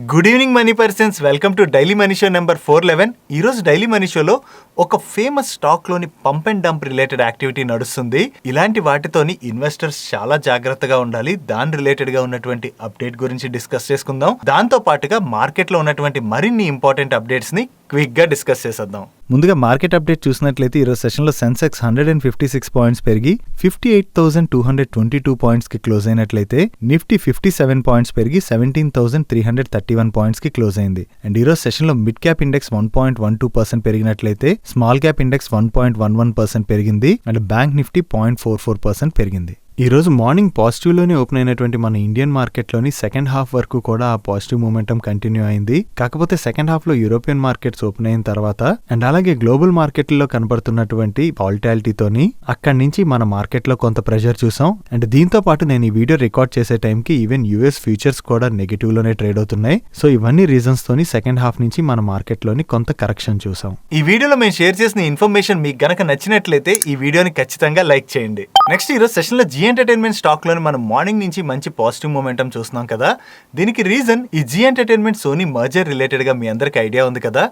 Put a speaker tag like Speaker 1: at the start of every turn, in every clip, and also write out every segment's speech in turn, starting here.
Speaker 1: Good evening money persons, welcome to daily money show number 411. ఈరోజు daily money షోలో ఒక famous స్టాక్లోని pump and dump related activity నడుస్తుంది. ఇలాంటి వాటితోని ఇన్వెస్టర్స్ చాలా జాగ్రత్తగా ఉండాలి. దాని రిలేటెడ్గా ఉన్నటువంటి అప్డేట్ గురించి డిస్కస్ చేసుకుందాం. దాంతో పాటుగా మార్కెట్లో ఉన్నటువంటి మరిన్ని ఇంపార్టెంట్ అప్డేట్స్ని క్విక్గా డిస్కస్ చేసేద్దాం.
Speaker 2: ముందుగా మార్కెట్ అప్డేట్ చూసినట్లయితే ఈరోజు సెషన్లో సెన్సెక్స్ 156 పాయింట్స్ పెరిగి 58,222 పాయింట్స్కి క్లోజ్ అయినట్లయితే నిఫ్టీ 57 పాయింట్స్ పెరిగి 17,331 పాయింట్స్కి క్లోజ్ అయింది. అండ్ ఈరోజు సెషన్లో మిడ్ క్యాప్ ఇండెక్స్ 1.12% పెరిగినట్లయితే స్మాల్ క్యాప్ ఇండెక్స్ 1.11% పెరిగింది. అండ్ బ్యాంక్ నిఫ్టీ 0.44% పెరిగింది. ఈ రోజు మార్నింగ్ పాజిటివ్లోనే ఓపెన్ అయినటువంటి మన ఇండియన్ మార్కెట్లోని సెకండ్ హాఫ్ వరకు కూడా ఆ పాజిటివ్ మూమెంటం కంటిన్యూ అయింది. కాకపోతే సెకండ్ హాఫ్లో యూరోపియన్ మార్కెట్స్ ఓపెన్ అయిన తర్వాత అండ్ అలాగే గ్లోబల్ మార్కెట్లో కనబడుతున్నటువంటి వాలటాలిటీతోని అక్కడి నుంచి మన మార్కెట్లో కొంత ప్రెషర్ చూసాం. అండ్ దీంతో పాటు నేను ఈ వీడియో రికార్డ్ చేసే టైంకి ఈవెన్ యూఎస్ ఫ్యూచర్స్ కూడా నెగిటివ్లోనే ట్రేడ్ అవుతున్నాయి. సో ఇవన్నీ రీజన్స్ తోని సెకండ్ హాఫ్ నుంచి మన మార్కెట్లోని కొంత కరెక్షన్ చూసాం.
Speaker 1: ఈ వీడియోలో మేము షేర్ చేసిన ఇన్ఫర్మేషన్ మీకు గనక నచ్చినట్లయితే ఈ వీడియోని ఖచ్చితంగా లైక్ చేయండి. నెక్స్ట్ ఈరోజు సెషన్లో జీ ఎంటర్టైన్మెంట్ స్టాక్ లోని మనం మార్నింగ్ నుంచి మంచి పాజిటివ్ మూమెంటం చూస్తున్నాం కదా. దీనికి రీజన్ ఈ Zee entertainment Sony merger related గా మీ అందరికి ఐడియా ఉంది కదా.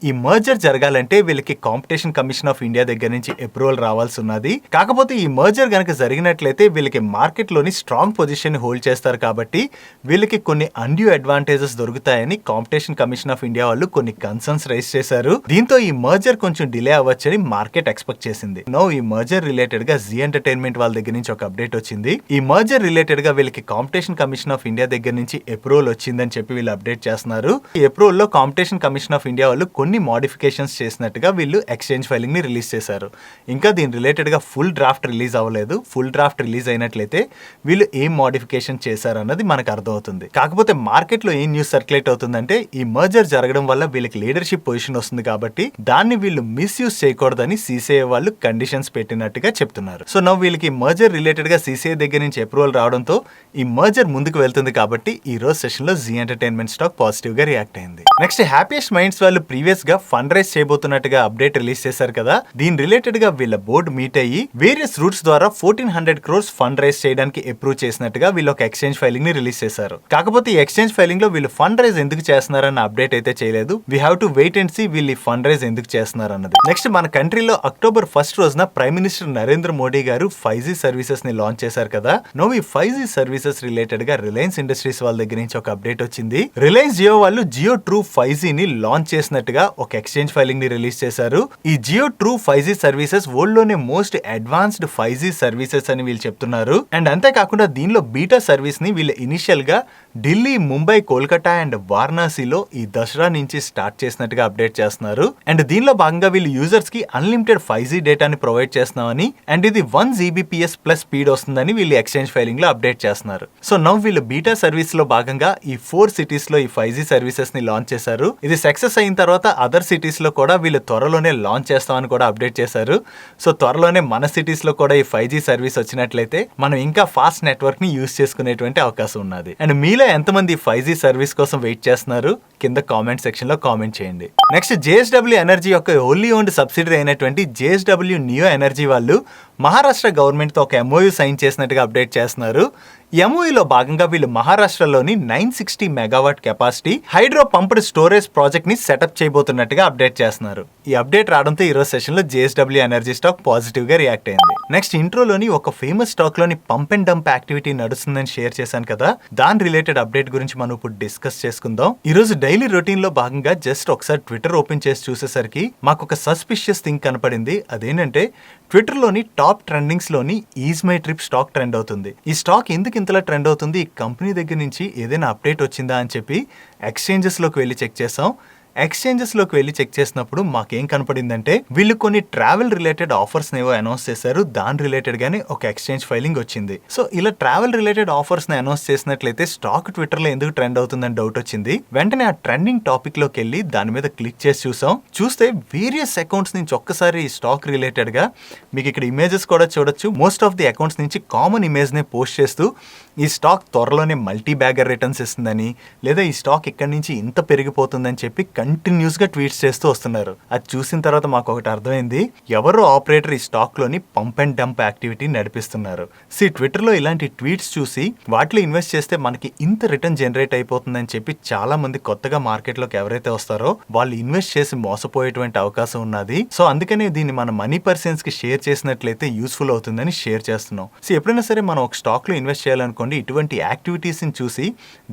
Speaker 1: ఈ మర్జర్ జరగాలంటే వీళ్ళకి కాంపిటీషన్ కమిషన్ ఆఫ్ ఇండియా దగ్గర నుంచి అప్రూవల్ రావాల్సి ఉన్నది. కాకపోతే ఈ మర్జర్ గనక జరిగినట్లయితే వీళ్ళకి మార్కెట్ లోని స్ట్రాంగ్ పొజిషన్ హోల్డ్ చేస్తారు కాబట్టి వీళ్ళకి కొన్ని అన్డ్యూ అడ్వాంటేజెస్ దొరుకుతాయని కాంపిటీషన్ కమిషన్ ఆఫ్ ఇండియా వాళ్ళు కొన్ని కన్సర్న్స్ రైజ్ చేశారు. దీంతో ఈ మర్జర్ కొంచెం డిలే అవ్వచ్చని మార్కెట్ ఎక్స్పెక్ట్ చేసింది. నో ఈ మర్జర్ రిలేటెడ్ గా జీ ఎంటర్టైన్మెంట్ వాళ్ళ దగ్గర నుంచి ఒక అప్డేట్ వచ్చింది. ఈ మర్జర్ రిలేటెడ్ గా వీళ్ళకి కాంపిటీషన్ కమిషన్ ఆఫ్ ఇండియా దగ్గర నుంచి అప్రూవల్ వచ్చిందని చెప్పి వీళ్ళు అప్డేట్ చేస్తున్నారు. ఈ అప్రూవల్ లో కాంపిటీషన్ కమిషన్ ఆఫ్ ఇండియా వాళ్ళు కొన్ని మోడిఫికేషన్స్ చేసినట్టుగా వీళ్ళు ఎక్స్చేంజ్ ఫైలింగ్ ని రిలీజ్ చేశారు. ఇంకా దీని రిలేటెడ్ గా ఫుల్ డ్రాఫ్ట్ రిలీజ్ అవ్వలేదు. ఫుల్ డ్రాఫ్ట్ రిలీజ్ అయినట్లయితే వీళ్ళు ఏం మోడిఫికేషన్ చేశారన్నది మనకు అర్థమవుతుంది. కాకపోతే మార్కెట్ లో ఏం న్యూస్ సర్క్యులేట్ అవుతుందంటే ఈ మర్జర్ జరగడం వల్ల వీళ్ళకి లీడర్షిప్ పొజిషన్ వస్తుంది కాబట్టి దాన్ని వీళ్ళు మిస్యూజ్ చేయకూడదని సీసీఐ వాళ్ళు కండిషన్స్ పెట్టినట్టుగా చెప్తున్నారు. సో నౌ వీళ్ళకి మర్జర్ రిలేటెడ్ గా సీసీఐ దగ్గర నుంచి అప్రూవల్ రావడంతో ఈ మర్జర్ ముందుకు వెళ్తుంది కాబట్టి ఈ రోజు సెషన్ లో జీ ఎంటర్టైన్మెంట్ స్టాక్ పాజిటివ్ గా రియాక్ట్ అయింది. నెక్స్ట్ హ్యాపీయెస్ట్ మైండ్స్ వాళ్ళు ప్రీవియస్ గా ఫండ్ రైజ్ చేయబోతున్నట్టుగా అప్డేట్ రిలీజ్ చేశారు కదా. దీని రిలేటెడ్ గా వీళ్ళ బోర్డు మీట్ అయ్యి వేరియస్ రూట్స్ ద్వారా 1400 crores ఫండ్ రైజ్ చేయడానికి అప్రూవ్ చేసినట్టుగా వీళ్ళు ఒక ఎక్స్చేంజ్ ఫైలింగ్ ని రిలీజ్ చేశారు. కాకపోతే ఈ ఎక్స్చేంజ్ ఫైలింగ్ లో వీళ్ళు ఫండ్ రైజ్ ఎందుకు చేస్తున్నారన్న అప్డేట్ అయితే చేయలేదు. We have to wait and see వీళ్ళు ఫండ్ రైజ్ ఎందుకు చేస్తున్నారు అన్నది. నెక్స్ట్ మన కంట్రీలో అక్టోబర్ 1 రోజున ప్రైమ్ మినిస్టర్ నరేంద్ర మోడీ గారు 5G సర్వీసెస్ ని లాంచ్ చేశారు కదా. నో ఈ 5G సర్వీసెస్ రిలేటెడ్ గా రిలయన్స్ ఇండస్ట్రీస్ వాళ్ళ దగ్గర నుంచి ఒక అప్డేట్ వచ్చింది. రిలయన్స్ జియో వాళ్ళు జియో ట్రూ 5G ని లాంచ్ చేసినట్టుగా ఒక ఎక్స్చేంజ్ ఫైలింగ్ ని రిలీజ్ చేశారు. ఈ Jio true 5G services world లోనే మోస్ట్ అడ్వాన్స్డ్ 5G సర్వీసెస్ అని వీళ్ళు చెప్తున్నారు. అండ్ అంతేకాకుండా దీనిలో బీటా సర్వీస్ ని వీళ్ళు ఇనిషియల్ గా ఢిల్లీ, ముంబై, కోల్కతా అండ్ వారణాసిలో ఈ దసరా నుంచి స్టార్ట్ చేసినట్టుగా అప్డేట్ చేస్తున్నారు. అండ్ దీనిలో భాగంగా వీళ్ళు యూజర్స్ కి అన్లిమిటెడ్ 5G డేటాని ప్రొవైడ్ చేస్తున్నామని అండ్ ఇది 1 Gbps ప్లస్ స్పీడ్ వస్తుందని వీళ్ళు ఎక్స్చేంజ్ ఫైలింగ్ లో అప్డేట్ చేస్తున్నారు. సో నౌ వీళ్ళు బీటా సర్వీస్ లో భాగంగా ఈ 4 సిటీస్ లో ఈ 5G సర్వీసెస్ ని లాంచ్ చేశారు. ఇది సక్సెస్ అయిన తర్వాత అదర్ సిటీస్ లో కూడా వీళ్ళు త్వరలోనే లాంచ్ చేస్తామని కూడా అప్డేట్ చేశారు. సో త్వరలోనే మన సిటీస్ లో కూడా ఈ 5G సర్వీస్ వచ్చినట్లయితే మనం ఇంకా ఫాస్ట్ నెట్వర్క్ ని యూజ్ చేసుకునేటువంటి అవకాశం ఉన్నది. అండ్ మీలో ఎంతమంది 5G సర్వీస్ కోసం వెయిట్ చేస్తున్నారు కింద కామెంట్ సెక్షన్ లో కామెంట్ చేయండి. నెక్స్ట్ JSW ఎనర్జీ యొక్క ఓన్లీ ఓన్డ్ సబ్సిడరీ అయినటువంటి JSW నియో ఎనర్జీ వాళ్ళు మహారాష్ట్ర గవర్నమెంట్ తో ఒక MOU సైన్ చేసినట్టుగా అప్డేట్ చేస్తున్నారు. MOUలో భాగంగా వీళ్ళు మహారాష్ట్రలోని 960 megawatt capacity hydro pumped storage project ని సెటప్ చేయబోతున్నట్టుగా అప్డేట్ చేస్తున్నారు. ఈ అప్డేట్ రావడంతో ఈ రోజు సెషన్ లో JSW ఎనర్జీ స్టాక్ పాజిటివ్ గా రియాక్ట్ అయింది. నెక్స్ట్ ఇంట్రోలోని ఒక ఫేమస్ స్టాక్ లోని పంప్ అండ్ డంప్ యాక్టివిటీ నడుస్తుందని షేర్ చేశాను కదా. దాని రిలేటెడ్ అప్డేట్ గురించి మనం ఇప్పుడు డిస్కస్ చేసుకుందాం. ఈ రోజు డైలీ రొటీన్ లో భాగంగా జస్ట్ ఒకసారి ట్విట్టర్ ఓపెన్ చేసి చూసేసరికి మాకు ఒక సస్పిషియస్ థింగ్ కనపడింది. అదేంటంటే ట్విట్టర్ లోని టాప్ ట్రెండింగ్స్ లోని is my trip stock trend అవుతుంది. ఈ స్టాక్ ఎందుకు ఇంతలా ట్రెండ్ అవుతుంది, ఈ కంపెనీ దగ్గర నుంచి ఏదైనా అప్డేట్ వచ్చిందా అని చెప్పి ఎక్స్చేంజెస్ లోకి వెళ్ళి చెక్ చేసాం. ఎక్స్చేంజెస్ లోకి వెళ్ళి చెక్ చేసినప్పుడు మాకేం కనపడిందంటే వీళ్ళు కొన్ని ట్రావెల్ రిలేటెడ్ ఆఫర్స్ ఏవో అనౌన్స్ చేశారు. దాని రిలేటెడ్ గానే ఒక ఎక్స్చేంజ్ ఫైలింగ్ వచ్చింది. సో ఇలా ట్రావెల్ రిలేటెడ్ ఆఫర్స్ ని అనౌన్స్ చేసినట్లయితే స్టాక్ ట్విట్టర్ లో ఎందుకు ట్రెండ్ అవుతుందని డౌట్ వచ్చింది. వెంటనే ఆ ట్రెండింగ్ టాపిక్ లోకి వెళ్ళి దాని మీద క్లిక్ చేసి చూసాం. చూస్తే వేరియస్ అకౌంట్స్ నుంచి ఒక్కసారి ఈ స్టాక్ రిలేటెడ్ గా మీకు ఇక్కడ ఇమేజెస్ కూడా చూడొచ్చు. మోస్ట్ ఆఫ్ ది అకౌంట్స్ నుంచి కామన్ ఇమేజ్ నే పోస్ట్ చేస్తూ ఈ స్టాక్ త్వరలోనే మల్టీ బ్యాగర్ రిటర్న్స్ ఇస్తుందని లేదా ఈ స్టాక్ ఇక్కడ నుంచి ఇంత పెరిగిపోతుందని చెప్పి కంటిన్యూస్ గా ట్వీట్స్ చేస్తూ వస్తున్నారు. అది చూసిన తర్వాత మాకు ఒకటి అర్థమైంది, ఎవరో ఆపరేటర్ ఈ స్టాక్ లోని పంప్ అండ్ డంప్ యాక్టివిటీ నడిపిస్తున్నారు. ట్విట్టర్ లో ఇలాంటి ట్వీట్స్ చూసి వాటిలో ఇన్వెస్ట్ చేస్తే మనకి ఇంత రిటర్న్ జనరేట్ అయిపోతుందని చెప్పి చాలా మంది కొత్తగా మార్కెట్ లోకి ఎవరైతే వస్తారో వాళ్ళు ఇన్వెస్ట్ చేసి మోసపోయేటువంటి అవకాశం ఉన్నది. సో అందుకనే దీన్ని మన మనీ పర్సన్స్ కి షేర్ చేసినట్లయితే యూస్ఫుల్ అవుతుందని షేర్ చేస్తున్నాం. ఎప్పుడైనా సరే మనం ఒక స్టాక్ లో ఇన్వెస్ట్ చేయాలనుకోండి, ఇటువంటి యాక్టివిటీస్ ని చూసి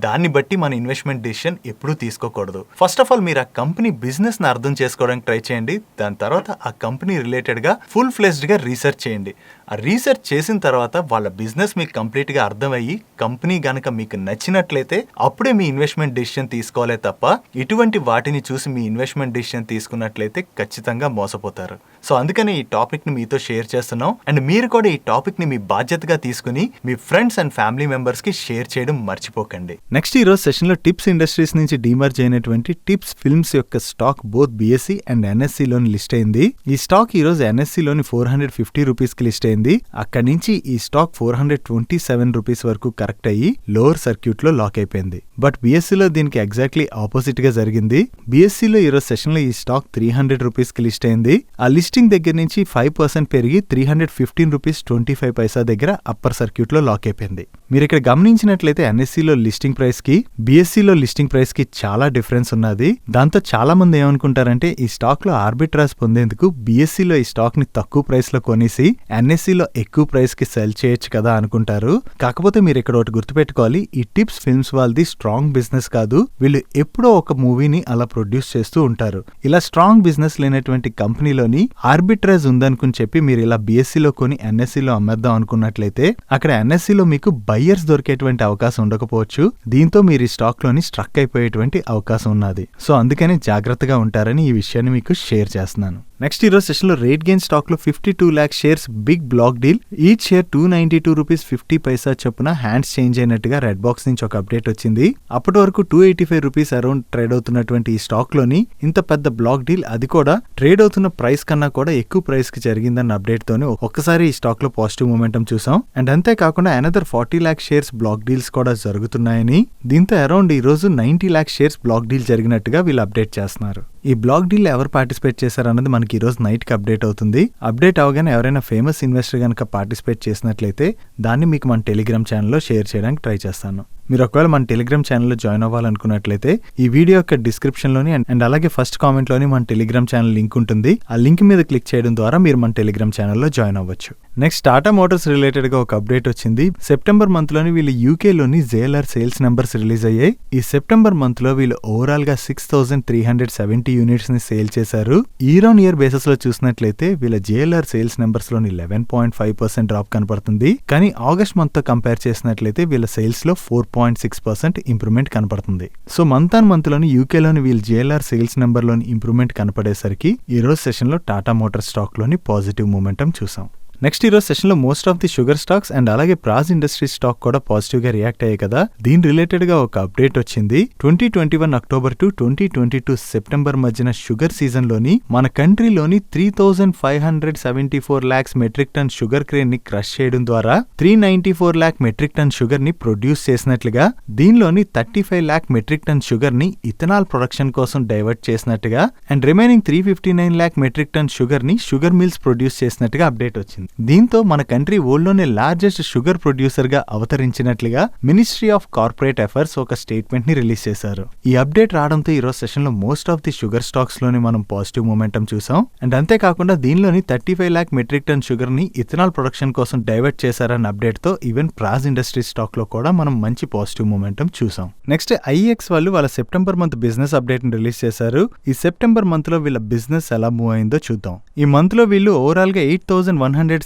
Speaker 1: దాన్ని బట్టి మన ఇన్వెస్ట్మెంట్ డిసిషన్ ఎప్పుడూ తీసుకోకూడదు. ఫస్ట్ ఆఫ్ ఆల్ మీరు ఆ కంపెనీ బిజినెస్ ని అర్థం చేసుకోవడానికి ట్రై చేయండి. దాని తర్వాత ఆ కంపెనీ రిలేటెడ్ గా ఫుల్ ఫ్లెజ్డ్ గా రీసెర్చ్ చేయండి. ఆ రీసెర్చ్ చేసిన తర్వాత వాళ్ళ బిజినెస్ మీకు కంప్లీట్ గా అర్థమయ్యి కంపెనీ గనక మీకు నచ్చినట్లయితే అప్పుడే మీ ఇన్వెస్ట్మెంట్ డిసిషన్ తీసుకోవాలే తప్ప ఇటువంటి వాటిని చూసి మీ ఇన్వెస్ట్మెంట్ డిసిషన్ తీసుకున్నట్లయితే ఖచ్చితంగా మోసపోతారు. సో అందుకని ఈ టాపిక్ ని మీతో షేర్ చేస్తున్నాం. అండ్ మీరు కూడా ఈ టాపిక్ ని మీ బాధ్యతగా తీసుకుని మీ ఫ్రెండ్స్ అండ్ ఫ్యామిలీ మెంబర్స్ కి షేర్ చేయడం మర్చిపోకండి.
Speaker 2: నెక్స్ట్ ఈ రోజు సెషన్ లో టిప్స్ ఇండస్ట్రీస్ నుంచి డీమర్జ్ అయినటువంటి టిప్స్ ఫిల్మ్స్ యొక్క stock both BSE and NSE లోని లిస్ట్ అయింది. ఈ స్టాక్ ఈ రోజు ఎన్ఎస్సి లోని 450 రూపీస్ కి లిస్ట్ అయింది. అక్కడి నుంచి ఈ స్టాక్ 427 రూపీస్ వరకు కరెక్ట్ అయ్యి లోవర్ సర్క్యూట్ లో లాక్ అయిపోయింది. బట్ బిఎస్సి లో దీనికి ఎగ్జాక్ట్లీ ఆపోజిట్ గా జరిగింది. బిఎస్సి లో ఈ రోజు సెషన్ లో ఈ స్టాక్ 300 రూపీస్ కి లిస్ట్ అయింది. ఆ లిస్టింగ్ దగ్గర నుంచి 5% పెరిగి 315 రూపీస్ 25 పైసా దగ్గర అప్పర్ సర్క్యూట్ లో లాక్ అయిపోయింది. మీరు ఇక్కడ గమనించినట్లయితే ఎన్ఎస్సి లో లిస్టింగ్ ప్రైస్ కి బిఎస్సి లో లిస్టింగ్ ప్రైస్ కి చాలా డిఫరెన్స్ ఉన్నది. దాంతో చాలా మంది ఏమనుకుంటారంటే ఈ స్టాక్ లో ఆర్బిట్రాజ్ పొందేందుకు బిఎస్సి లో ఈ స్టాక్ ని తక్కువ ప్రైస్ లో కొనేసి ఎన్ఎస్సి లో ఎక్కువ ప్రైస్ కి సెల్ చేయొచ్చు కదా అనుకుంటారు. కాకపోతే మీరు ఇక్కడ ఒకటి గుర్తుపెట్టుకోవాలి, ఈ టిప్స్ ఫిల్మ్స్ వాళ్ళది స్ట్రాంగ్ బిజినెస్ కాదు. వీళ్ళు ఎప్పుడో ఒక మూవీని అలా ప్రొడ్యూస్ చేస్తూ ఉంటారు. ఇలా స్ట్రాంగ్ బిజినెస్ లేనటువంటి కంపెనీలోని ఆర్బిట్రాజ్ ఉందనుకుని చెప్పి మీరు ఇలా బిఎస్సిలో కొని ఎన్ఎస్సిలో అమ్మేద్దాం అనుకున్నట్లయితే అక్కడ ఎన్ఎస్సిలో మీకు బయ్యర్స్ దొరికేటువంటి అవకాశం ఉండకపోవచ్చు. దీంతో మీరు ఈ స్టాక్ లోని స్ట్రక్ అయిపోయేటువంటి అవకాశం ఉన్నది. సో అందుకని జాగ్రత్తగా ఉంటారని ఈ విషయాన్ని మీకు షేర్ చేస్తున్నాను. నెక్స్ట్ ఈరోజు సెషన్ లో రేట్ గెయిన్ స్టాక్ లో 52 lakh shares big block deal. Each share 292 rupees 50 paisa చొప్పున హ్యాండ్స్ చేంజ్ అయినట్టుగా రెడ్ బాక్స్ నుంచి ఒక అప్డేట్ వచ్చింది. అప్పటి వరకు 285 రూపీస్ అరౌండ్ ట్రేడ్ అవుతున్నటువంటి ఈ స్టాక్ లోని ఇంత పెద్ద బ్లాక్ డీల్, అది కూడా ట్రేడ్ అవుతున్న ప్రైస్ కన్నా కూడా ఎక్కువ ప్రైస్ కి జరిగిందన్న అప్డేట్ తోనే ఒక్కసారి ఈ స్టాక్ లో పాజిటివ్ మూమెంటం చూసాం. అండ్ అంతేకాకుండా another 40 lakh shares block deals కూడా జరుగుతున్నాయని, దీంతో అరౌండ్ ఈ రోజు 90 lakh షేర్స్ బ్లాక్ డీల్ జరిగినట్టుగా వీళ్ళు అప్డేట్ చేస్తున్నారు. ఈ బ్లాక్ డీల్ ఎవరు పార్టిసిపేట్ చేశారన్నది మనకి ఈ రోజు నైట్ కి అప్డేట్ అవుతుంది. అప్డేట్ అవగానే ఎవరైనా ఫేమస్ ఇన్వెస్టర్ గనక పార్టిసిపేట్ చేసినట్లయితే దాన్ని మీకు మన టెలిగ్రామ్ ఛానల్లో షేర్ చేయడానికి ట్రై చేస్తాను. మీరు ఒకవేళ మన టెలిగ్రామ్ ఛానల్లో జాయిన్ అవ్వాలనుకున్నట్లయితే ఈ వీడియో యొక్క డిస్క్రిప్షన్ లోని అండ్ అలాగే ఫస్ట్ కామెంట్ లోని మన టెలిగ్రామ్ ఛానల్ లింక్ ఉంటుంది. ఆ లింక్ మీద క్లిక్ చేయడం ద్వారా మీరు మన టెలిగ్రామ్ ఛానల్లో జాయిన్ అవ్వచ్చు. నెక్స్ట్ టాటా మోటార్స్ రిలేటెడ్ గా ఒక అప్డేట్ వచ్చింది. సెప్టెంబర్ మంత్ లోని వీళ్ళు యూకే లోని జేఎల్ఆర్ సేల్స్ నెంబర్స్ రిలీజ్ అయ్యాయి. ఈ సెప్టెంబర్ మంత్ లో వీళ్ళు ఓవరాల్ గా 6370 యూనిట్స్ ని సేల్ చేశారు. ఇయర్ ఆన్ ఇయర్ బేసిస్ లో చూసినట్లయితే వీళ్ళ జేఎల్ఆర్ సేల్స్ నెంబర్స్ లోని 11.5% డ్రాప్ కనపడుతుంది. కానీ ఆగస్ట్ మంత్ తో కంపేర్ చేసినట్లయితే వీళ్ళ సేల్స్ లో 4.6% ఇంప్రూవ్మెంట్ కనపడుతుంది. సో మంత్ ఆన్ మంత్ లోని యూకేలోని వీళ్ళ జేఎల్ఆర్ సేల్స్ నెంబర్ లోని ఇంప్రూవ్మెంట్ కనపడేసరికి ఈ రోజు సెషన్ లో టాటా మోటార్ స్టాక్ లోని పాజిటివ్ మూమెంటం చూసాం. నెక్స్ట్ ఈరోజు సెషన్ లో most of the sugar stocks and అలాగే ప్రాజ్ ఇండస్ట్రీస్ స్టాక్ కూడా పాజిటివ్ గా రియాక్ట్ అయ్యాయి కదా. దీని రిలేటెడ్ గా ఒక అప్డేట్ వచ్చింది. 2021 అక్టోబర్ టు 2022 సెప్టెంబర్ మధ్యన షుగర్ సీజన్ లోని మన కంట్రీలోని 3574 lakhs metric ton sugar cane ని క్రష్ చేయడం ద్వారా 394 lakh మెట్రిక్ టన్ షుగర్ ని ప్రొడ్యూస్ చేసినట్లుగా, దీనిలోని 35 lakh మెట్రిక్ టన్ షుగర్ ని ఇథనాల్ ప్రొడక్షన్ కోసం డైవర్ట్ చేసినట్టుగా and remaining 359 lakh metric ton sugar ని షుగర్ మిల్స్ ప్రొడ్యూస్ చేసినట్టుగా అప్డేట్ వచ్చింది. దీంతో మన కంట్రీ వరల్డ్ లోనే లార్జెస్ట్ షుగర్ ప్రొడ్యూసర్ గా అవతరించినట్లుగా మినిస్ట్రీ ఆఫ్ కార్పొరేట్ అఫైర్స్ ఒక స్టేట్మెంట్ ని రిలీజ్ చేశారు. ఈ అప్డేట్ రావడంతో ఈ రోజు సెషన్ లో most of the sugar stocks లోని మనం పాజిటివ్ మూమెంటం చూసాం. అండ్ అంతేకాకుండా దీనిలోని 35 lakh మెట్రిక్ టన్ షుగర్ ని ఇథనాల్ ప్రొడక్షన్ కోసం డైవర్ట్ చేశారన్న అప్డేట్ తో ఈవెన్ ప్రాజ్ ఇండస్ట్రీ స్టాక్ లో కూడా మనం మంచి పాజిటివ్ మూమెంటం చూసాం. నెక్స్ట్ ఐఎక్స్ వాళ్ళు వాళ్ళ సెప్టెంబర్ మంత్ బిజినెస్ అప్డేట్ ని రిలీజ్ చేశారు. ఈ సెప్టెంబర్ మంత్ లో వీళ్ళ బిజినెస్ ఎలా మూవ్ అయిందో చూద్దాం. ఈ మంత్ లో వీళ్ళు ఓవరాల్ గా 8160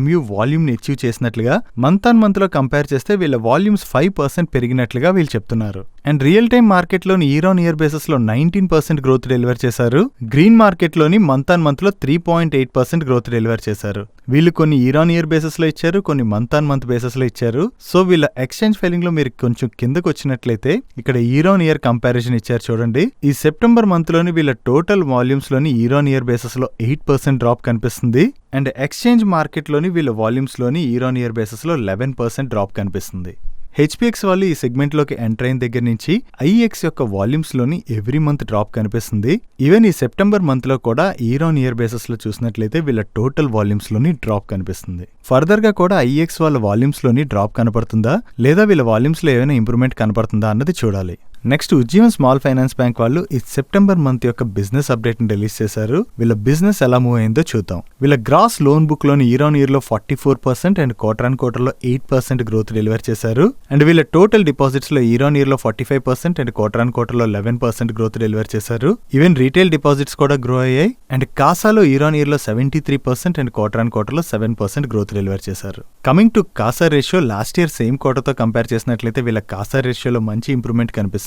Speaker 2: MU వాల్యూమ్ ని అచీవ్ చేసినట్లుగా, మంత్ ఆన్ మంత్ లో కంపేర్ చేస్తే వీళ్ళ వాల్యూమ్స్ 5% పెరిగినట్లుగా వీళ్ళు చెప్తున్నారు. అండ్ రియల్ టైమ్ మార్కెట్ లోని ఇయర్ ఆన్ ఇయర్ బేసిస్ లో 19% గ్రోత్ డెలివర్ చేశారు. గ్రీన్ మార్కెట్ లోని మంత్ ఆన్ మంత్ లో 3.8% గ్రోత్ డెలివర్ చేశారు. వీళ్ళు కొన్ని ఇయర్ ఆన్ ఇయర్ బేసిస్ లో ఇచ్చారు, కొన్ని మంత్ ఆన్ మంత్ బేసిస్ లో ఇచ్చారు. సో వీళ్ళ ఎక్స్చేంజ్ ఫైలింగ్ లో మీరు కొంచెం కిందకు వచ్చినట్లయితే ఇక్కడ ఇయర్ ఆన్ ఇయర్ కంపారిజన్ ఇచ్చారు చూడండి. ఈ సెప్టెంబర్ మంత్ లోని వీళ్ళ టోటల్ వాల్యూమ్స్ లోని ఇయర్ ఆన్ ఇయర్ బేసిస్ లో 8% డ్రాప్ కనిపిస్తుంది. అండ్ ఎక్స్చేంజ్ మార్కెట్ లోని వీళ్ళ వాల్యూమ్స్ లోని ఇయర్ ఆన్ ఇయర్ బేసిస్ లో 11% డ్రాప్ కనిపిస్తుంది. హెచ్పిఎక్స్ వాళ్ళు ఈ సెగ్మెంట్ లోకి ఎంటర్ అయిన దగ్గర నుంచి ఐఎక్స్ యొక్క వాల్యూమ్స్ లోని ఎవ్రీ మంత్ డ్రాప్ కనిపిస్తుంది. ఈవెన్ ఈ సెప్టెంబర్ మంత్ లో కూడా ఇయర్ ఆన్ ఇయర్ బేసిస్ లో చూసినట్లయితే వీళ్ళ టోటల్ వాల్యూమ్స్ లోని డ్రాప్ కనిపిస్తుంది. ఫర్దర్ గా కూడా ఐఎక్స్ వాళ్ళ వాల్యూమ్స్ లోని డ్రాప్ కనపడుతుందా లేదా వీళ్ళ వాల్యూమ్స్ లో ఏమైనా ఇంప్రూవ్మెంట్ కనపడుతుందా అన్నది చూడాలి. Next Ujjivan small finance bank వాళ్ళు ఈ సెప్టెంబర్ మంత్ యొక్క బిజినెస్ అప్డేట్ ని రిలీజ్ చేశారు. వీళ్ళ బిజినెస్ ఎలా మూవ్ అయిందో చూద్దాం. వీళ్ళ గ్రాస్ లోన్ బుక్ లోని ఇయర్ ఆన్ ఇయర్ లో 44% అండ్ క్వార్టర్ ఆన్ క్వార్టర్ లో 8% గ్రోత్ డెలివర్ చేశారు. అండ్ వీళ్ళ టోటల్ డిపాజిట్స్ లో ఇయర్ ఆన్ ఇయర్ లో 45% అండ్ క్వార్టర్ ఆన్ క్వార్టర్ లో 11% గ్రోత్ డెలివర్ చేశారు. ఈవెన్ రీటైల్ డిపాజిట్స్ కూడా గ్రో అయ్యాయి. అండ్ కాసాలో ఇయర్ ఆన్ ఇయర్ లో 73% అండ్ క్వార్టర్ ఆన్ క్వార్టర్ లో 7% గ్రోత్ డెలివర్ చేశారు. Coming to Kasa ratio, last year same quarter తో కంపేర్ చేసినట్లయితే వీళ్ళ కాసా రేషియోలో మంచి ఇంప్రూవ్మెంట్ కనిపిస్తుంది.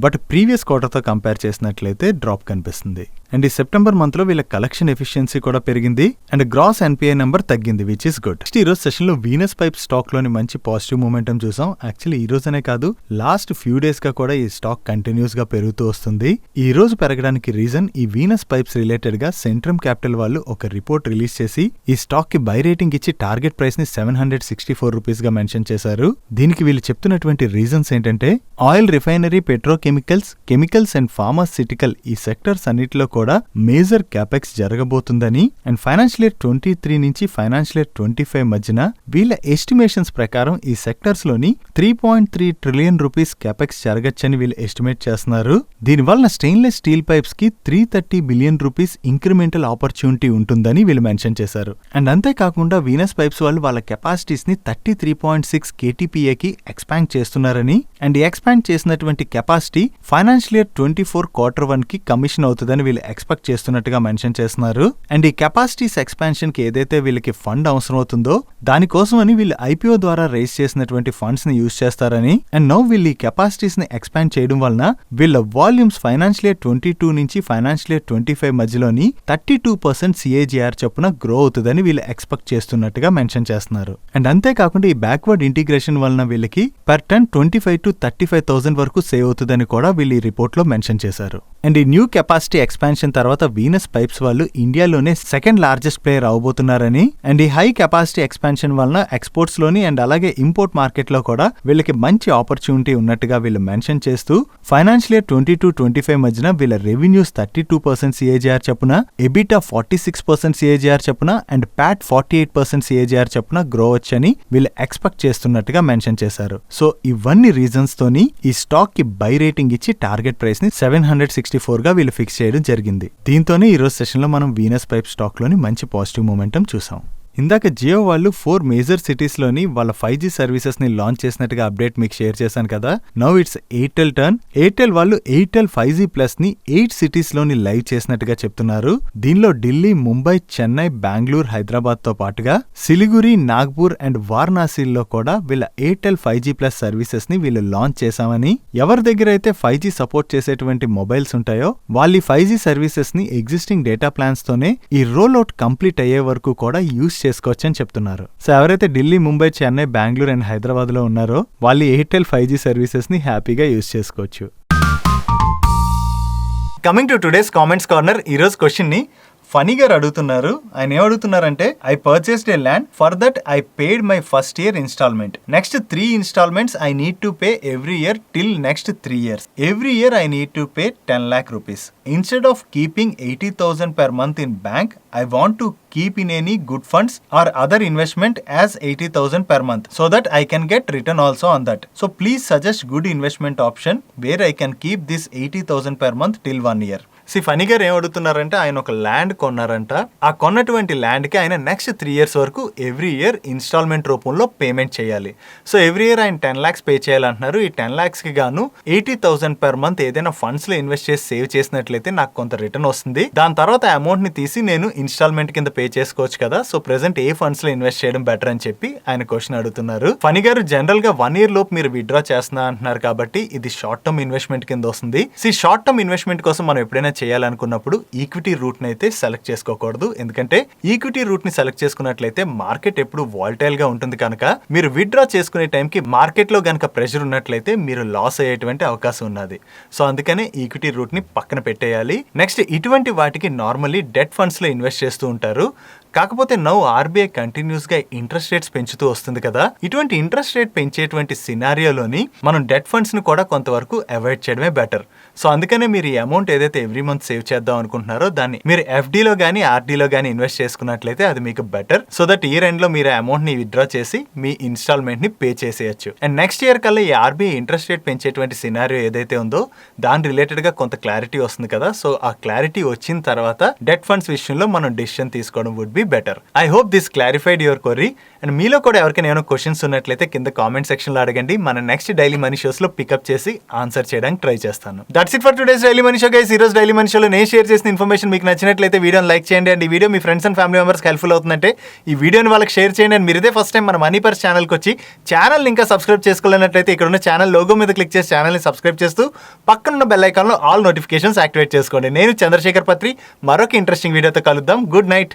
Speaker 2: బట్ ప్రీవియస్ క్వార్టర్ తో కంపేర్ చేసినట్లయితే డ్రాప్ కనిపిస్తుంది. అండ్ ఈ సెప్టెంబర్ మంత్ లో వీళ్ళ కలెక్షన్ ఎఫిషియన్సీ కూడా పెరిగింది అండ్ గ్రాస్ ఎన్పిఐ నెంబర్ తగ్గింది, విచ్ ఇస్ గుడ్. ఈ రోజు సెషన్ లో వీనస్ పైప్ స్టాక్ లోని మంచి పాజిటివ్ మూమెంటం చూసాం. యాక్చువల్లీ ఈ రోజనే కాదు, లాస్ట్ ఫ్యూ డేస్ గా కూడా ఈ స్టాక్ కంటిన్యూస్ గా పెరుగుతూ వస్తుంది. ఈ రోజు పెరగడానికి రీజన్ ఈ వీనస్ పైప్స్ రిలేటెడ్ గా సెంట్రమ్ క్యాపిటల్ వాళ్ళు ఒక రిపోర్ట్ రిలీజ్ చేసి ఈ స్టాక్ కి బై రేటింగ్ ఇచ్చి టార్గెట్ ప్రైస్ ని 764 రూపీస్ గా మెన్షన్ చేశారు. దీనికి వీళ్ళు చెప్తున్నటువంటి రీజన్స్ ఏంటంటే oil refinery, petrochemicals, chemicals and pharmaceutical ఈ సెక్టర్స్ అన్నిటిలో కూడా మేజర్ క్యాపెక్స్ జరగబోతుందని అండ్ ఫైనాన్షియల్ ఇయర్ 23 నుంచి ఫైనాన్షియల్ ఇయర్ 25 మధ్యన వీళ్ళ ఎస్టిమేషన్స్ ప్రకారం ఈ సెక్టర్స్ లోని 3.3 ట్రిలియన్ రూపీస్ క్యాపెక్స్ జరగచ్చని వీళ్ళు ఎస్టిమేట్ చేస్తున్నారు. దీనివల్ల స్టెయిన్లెస్ స్టీల్ పైప్స్ కి 330 బిలియన్ రూపీస్ ఇంక్రిమెంటల్ ఆపర్చునిటీ ఉంటుందని వీళ్ళు మెన్షన్ చేశారు. అండ్ అంతేకాకుండా వీనస్ పైప్స్ వాళ్ళు వాళ్ళ కెపాసిటీస్ ని 33.6 KTPAకి ఎక్స్పాండ్ చేస్తున్నారని అండ్ ఎక్స్పాండ్ చేసినటువంటి కెపాసిటీ ఫైనాన్షియల్ ఇయర్ 24 క్వార్టర్ 1 కి కమిషన్ అవుతుందని వీళ్ళు ఎక్స్పెక్ట్ చేస్తున్నట్టుగా మెన్షన్ చేస్తున్నారు. అండ్ ఈ కెపాసిటీస్ ఎక్స్పాన్షన్ కి ఏదైతే వీళ్ళకి ఫండ్ అవసరం అవుతుందో దానికోసమని వీళ్ళు ఐపీఓ ద్వారా రేస్ చేసినటువంటి ఫండ్స్ ని యూజ్ చేస్తారని అండ్ నౌ వీళ్ళు ఈ కెపాసిటీస్ ని ఎక్స్పాండ్ చేయడం వలన వీళ్ళ వాల్యూమ్స్ ఫైనాన్షియల్ ఇయర్ 22 నుంచి ఫైనాన్షియల్ ఇయర్ 25 మధ్యలోని 32% CAGR చొప్పున గ్రో అవుతుందని వీళ్ళు ఎక్స్పెక్ట్ చేస్తున్నట్టుగా మెన్షన్ చేస్తున్నారు. అండ్ అంతేకాకుండా ఈ బ్యాక్వర్డ్ ఇంటిగ్రేషన్ వలన వీళ్ళకి పర్ టన్ 25,000 to 35,000 వరకు సేవ్ అవుతుందని కూడా వీళ్ళు ఈ రిపోర్ట్ లో మెన్షన్ చేశారు. అండ్ ఈ న్యూ కెపాసిటీ ఎక్స్పాన్షన్ తర్వాత వీనస్ పైప్స్ వాళ్ళు ఇండియాలోనే సెకండ్ లార్జెస్ట్ ప్లేయర్ అవబోతున్నారని అండ్ ఈ హై కెపాసిటీ ఎక్స్పాన్షన్ వలన ఎక్స్పోర్ట్స్ లోని అండ్ అలాగే ఇంపోర్ట్ మార్కెట్ లో కూడా వీళ్ళకి మంచి ఆపర్చునిటీ ఉన్నట్టుగా వీళ్ళు మెన్షన్ చేస్తూ ఫైనాన్షియల్ ఇయర్ 22-25 మధ్యన వీళ్ళ రెవెన్యూస్ 32% CAGR చొప్పున, ఎబిటా 46% CAGR చొప్పున అండ్ ప్యాట్ 48% CAGR చొప్పున గ్రో వచ్చని వీళ్ళు ఎక్స్పెక్ట్ చేస్తున్నట్టుగా మెన్షన్ చేశారు. సో ఇవన్నీ రీజన్స్ తోని ఈ స్టాక్ కి బై రేటింగ్ ఇచ్చి టార్గెట్ ప్రైస్ ని 764 గా వీళ్ళు ఫిక్స్ చేయడం జరిగింది. దీంతోనే ఈ రోజు సెషన్ లో మనం వీనస్ పైప్ స్టాక్ లోని మంచి పాజిటివ్ మూమెంటం చూసాం. ఇందాక జియో వాళ్ళు 4 మేజర్ సిటీస్ లోని వాళ్ళ 5G సర్వీసెస్ ని లాంచ్ చేసినట్టుగా అప్డేట్ మీకు షేర్ చేశాను కదా. Now it's Airtel turn. Airtel వాళ్ళు ఎయిర్టెల్ 5G ప్లస్ ని 8 సిటీస్ లోని లైవ్ చేసినట్టుగా చెప్తున్నారు. దీనిలో ఢిల్లీ, ముంబై, చెన్నై, బెంగళూరు, హైదరాబాద్ తో పాటుగా సిలిగురి, నాగ్పూర్ అండ్ వారణాసిల్లో కూడా వీళ్ళ ఎయిర్టెల్ 5G ప్లస్ సర్వీసెస్ ని వీళ్ళు లాంచ్ చేశామని, ఎవరి దగ్గర అయితే 5G సపోర్ట్ చేసేటువంటి మొబైల్స్ ఉంటాయో వాళ్ళు 5G సర్వీసెస్ ని ఎగ్జిస్టింగ్ డేటా ప్లాన్స్ తోనే ఈ రోల్ అవుట్ కంప్లీట్ అయ్యే వరకు కూడా యూస్ చేసుకోవచ్చు అని చెప్తున్నారు. సో ఎవరైతే ఢిల్లీ, ముంబై, చెన్నై, బెంగళూరు అండ్ హైదరాబాద్ లో ఉన్నారో వాళ్ళు ఎయిర్టెల్ 5G సర్వీసెస్ ని హ్యాపీగా యూజ్ చేసుకోవచ్చు.
Speaker 1: Coming to today's comments corner, ఈ రోజు క్వశ్చన్ ని ఫనీ గారు అడుగుతున్నారు. ఆయన ఏం అడుగుతున్నారంటే, I purchased a land, for that I paid my first year installment. Next 3 installments I need to pay every year till next 3 years. Every year I need to pay 10 lakh rupees. Instead of keeping 80,000 per month in bank, I want to keep in any good funds or other investment as 80,000 per month so that I can get return also on that. So please suggest good investment option where I can keep this 80,000 per month till 1 year. Funny గారు ఏం అడుగుతున్నారంటే, ఆయన ఒక land కొన్నారంట. ఆ కొన్నటువంటి land కి ఆయన next 3 years వరకు every year instalment రూపంలో payment చేయాలి. సో ఎవ్రీ ఇయర్ ఆయన 10 lakhs పే చేయాలంటున్నారు. ఈ 10 lakhs కి గాను 80,000 per month ఏదైనా ఫండ్స్ లో ఇన్వెస్ట్ చేసి సేవ్ చేసినట్లయితే నాకు కొంత రిటర్న్ వస్తుంది. దాని తర్వాత ఆ అమౌంట్ ని తీసి నేను ఇన్స్టాల్మెంట్ కింద పే చేసుకోవచ్చు కదా. సో ప్రెసెంట్ ఏ ఫండ్స్ లో ఇన్వెస్ట్ చేయడం బెటర్ అని చెప్పి ఆయన క్వశ్చన్ అడుగుతున్నారు. ఫనీ గారు జనరల్ గా 1 year లోపు మీరు విత్డ్రా చేస్తున్నా అంటున్నారు కాబట్టి ఇది షార్ట్ టర్మ్ ఇన్వెస్ట్మెంట్ కింద వస్తుంది. షార్ట్ టర్మ్ ఇన్వెస్ట్మెంట్ కోసం మనం ఎప్పుడైనా చేయాలనుకున్నప్పుడు ఈక్విటీ రూట్ ని అయితే సెలెక్ట్ చేసుకోకూడదు. ఎందుకంటే ఈక్విటీ రూట్ ని సెలెక్ట్ చేసుకున్నట్లయితే మార్కెట్ ఎప్పుడు వాలటైల్ గా ఉంటుంది కనుక మీరు విత్డ్రా చేసుకునే టైంకి మార్కెట్ లో గనక ప్రెషర్ ఉన్నట్లయితే మీరు లాస్ అయ్యేటువంటి అవకాశం ఉన్నది. సో అందుకనే ఈక్విటీ రూట్ ని పక్కన పెట్టేయాలి. నెక్స్ట్ ఇటువంటి వాటికి నార్మల్లీ డెట్ ఫండ్స్ లో ఇన్వెస్ట్ చేస్తూ ఉంటారు. కాకపోతే నౌ ఆర్బీఐ కంటిన్యూస్ గా ఇంట్రెస్ట్ రేట్స్ పెంచుతూ వస్తుంది కదా, ఇటువంటి ఇంట్రెస్ట్ రేట్ పెంచేటువంటి సినారియోలోని మనం డెట్ ఫండ్స్ ని కూడా కొంతవరకు అవాయిడ్ చేయడమే బెటర్. సో అందుకనే మీరు ఈ అమౌంట్ ఏదైతే ఎవ్రీ మంత్ సేవ్ చేద్దాం అనుకుంటున్నారో దాన్ని మీరు ఎఫ్డీలో కానీ ఆర్డీలో కానీ ఇన్వెస్ట్ చేసుకున్నట్లయితే అది మీకు better. So that year end లో మీరు అమౌంట్ ని విత్డ్రా చేసి మీ ఇన్స్టాల్మెంట్ ని పే చేసేయచ్చు. అండ్ నెక్స్ట్ ఇయర్ కల్లా ఈ ఆర్బీఐ ఇంట్రెస్ట్ రేట్ పెంచేటువంటి సినారియో ఏదైతే ఉందో దాని రిలేటెడ్ గా కొంత క్లారిటీ వస్తుంది కదా. సో ఆ క్లారిటీ వచ్చిన తర్వాత డెట్ ఫండ్స్ విషయంలో మనం డిసిషన్ తీసుకోవడం would be better. I hope this clarified your query. And మీలో కూడా ఎవరికైనా ఏమైనా క్వశ్చన్స్ ఉన్నట్లయితే కింద కామెంట్ సెక్షన్ లో అడగండి. మన నెక్స్ట్ డైలీ మనీ షోస్ లో పికప్ చేసి ఆన్సర్ చేయడానికి ట్రై చేస్తాను. That's it for today's daily money show guys. ఈ రోజు డైలీ మనీ షోలో నేను షేర్ చేసిన ఇన్ఫర్మేషన్ మీకు నచ్చినట్లయితే వీడియోని లైక్ చేయండి. అండ్ ఈ video me friends and family members helpful అవుతుందంటే ఈ వీడియోని వాళ్ళకి షేర్ చేయండి. అండ్ మీరు ఇదే ఫస్ట్ టైం మన మనీ పర్స్ ఛానల్కి వచ్చి ఛానల్ ఇంకా సబ్స్క్రైబ్ చేసుకోలేనట్లయితే ఇక్కడ ఉన్న ఛానల్ లోగో మీద క్లిక్ చేసి ఛానల్ని సబ్స్క్రైబ్ చేస్తూ పక్కనున్న బెల్ ఐకాన్లో ఆల్ నోటిఫికేషన్స్ యాక్టివేట్ చేసుకోండి. నేను చంద్రశేఖర్ పత్రి మరొక ఇంట్రెస్టింగ్ వీడియోతో కలుద్దాం. Good night.